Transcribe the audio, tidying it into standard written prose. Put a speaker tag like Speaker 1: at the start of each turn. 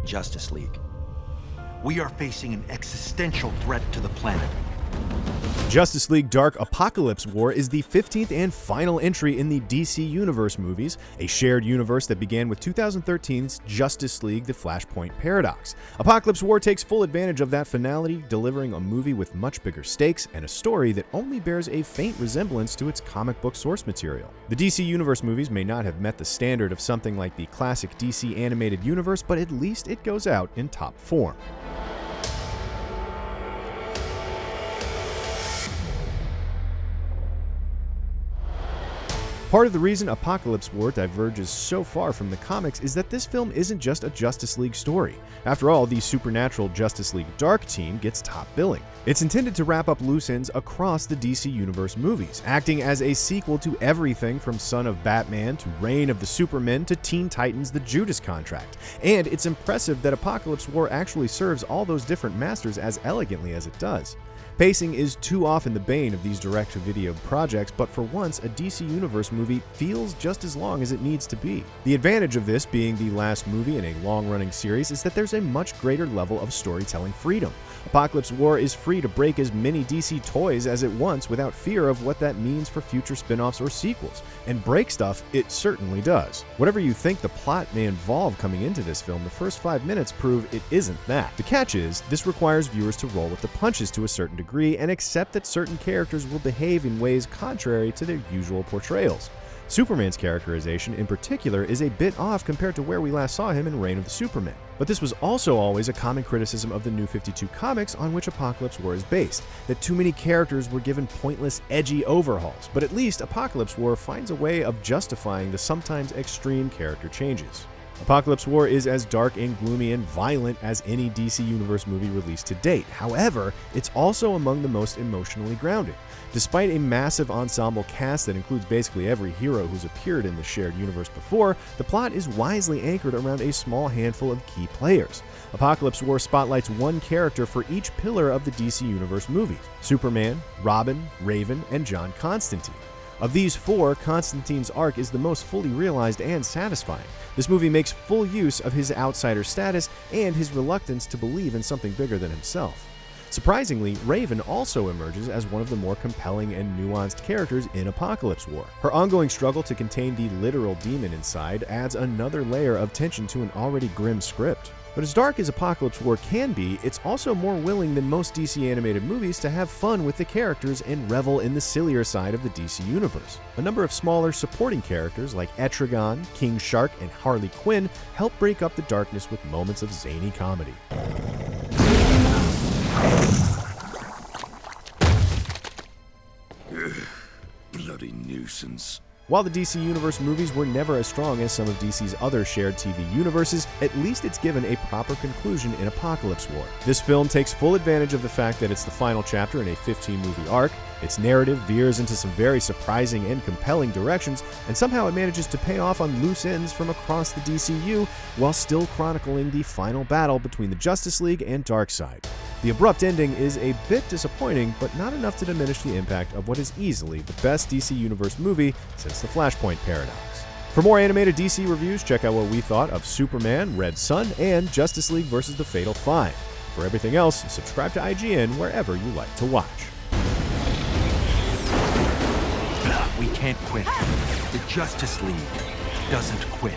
Speaker 1: Justice League. We are facing an existential threat to the planet.
Speaker 2: Justice League Dark Apokolips War is the 15th and final entry in the DC Universe movies, a shared universe that began with 2013's Justice League The Flashpoint Paradox. Apokolips War takes full advantage of that finality, delivering a movie with much bigger stakes and a story that only bears a faint resemblance to its comic book source material. The DC Universe movies may not have met the standard of something like the classic DC animated universe, but at least it goes out in top form. Part of the reason Apokolips War diverges so far from the comics is that this film isn't just a Justice League story. After all, the supernatural Justice League Dark team gets top billing. It's intended to wrap up loose ends across the DC Universe movies, acting as a sequel to everything from Son of Batman to Reign of the Supermen to Teen Titans The Judas Contract. And it's impressive that Apokolips War actually serves all those different masters as elegantly as it does. Pacing is too often the bane of these direct-to-video projects, but for once, a DC Universe movie feels just as long as it needs to be. The advantage of this being the last movie in a long-running series is that there's a much greater level of storytelling freedom. Apokolips War is free to break as many DC toys as it wants without fear of what that means for future spin-offs or sequels. And break stuff, it certainly does. Whatever you think the plot may involve coming into this film, the first 5 minutes prove it isn't that. The catch is, this requires viewers to roll with the punches to a certain degree and accept that certain characters will behave in ways contrary to their usual portrayals. Superman's characterization, in particular, is a bit off compared to where we last saw him in Reign of the Supermen. But this was also always a common criticism of the New 52 comics on which Apokolips War is based, that too many characters were given pointless, edgy overhauls. But at least Apokolips War finds a way of justifying the sometimes extreme character changes. Apokolips War is as dark and gloomy and violent as any DC Universe movie released to date. However, it's also among the most emotionally grounded. Despite a massive ensemble cast that includes basically every hero who's appeared in the shared universe before, the plot is wisely anchored around a small handful of key players. Apokolips War spotlights one character for each pillar of the DC Universe movies: Superman, Robin, Raven, and John Constantine. Of these four, Constantine's arc is the most fully realized and satisfying. This movie makes full use of his outsider status and his reluctance to believe in something bigger than himself. Surprisingly, Raven also emerges as one of the more compelling and nuanced characters in Apokolips War. Her ongoing struggle to contain the literal demon inside adds another layer of tension to an already grim script. But as dark as Apokolips War can be, it's also more willing than most DC animated movies to have fun with the characters and revel in the sillier side of the DC Universe. A number of smaller supporting characters like Etrigan, King Shark, and Harley Quinn help break up the darkness with moments of zany comedy.
Speaker 3: Bloody nuisance.
Speaker 2: While the DC Universe movies were never as strong as some of DC's other shared TV universes, at least it's given a proper conclusion in Apokolips War. This film takes full advantage of the fact that it's the final chapter in a 15-movie arc. Its narrative veers into some very surprising and compelling directions, and somehow it manages to pay off on loose ends from across the DCU while still chronicling the final battle between the Justice League and Darkseid. The abrupt ending is a bit disappointing, but not enough to diminish the impact of what is easily the best DC Universe movie since the Flashpoint Paradox. For more animated DC reviews, check out what we thought of Superman, Red Son, and Justice League vs. the Fatal Five. For everything else, subscribe to IGN wherever you like to watch.
Speaker 1: We can't quit. The Justice League doesn't quit.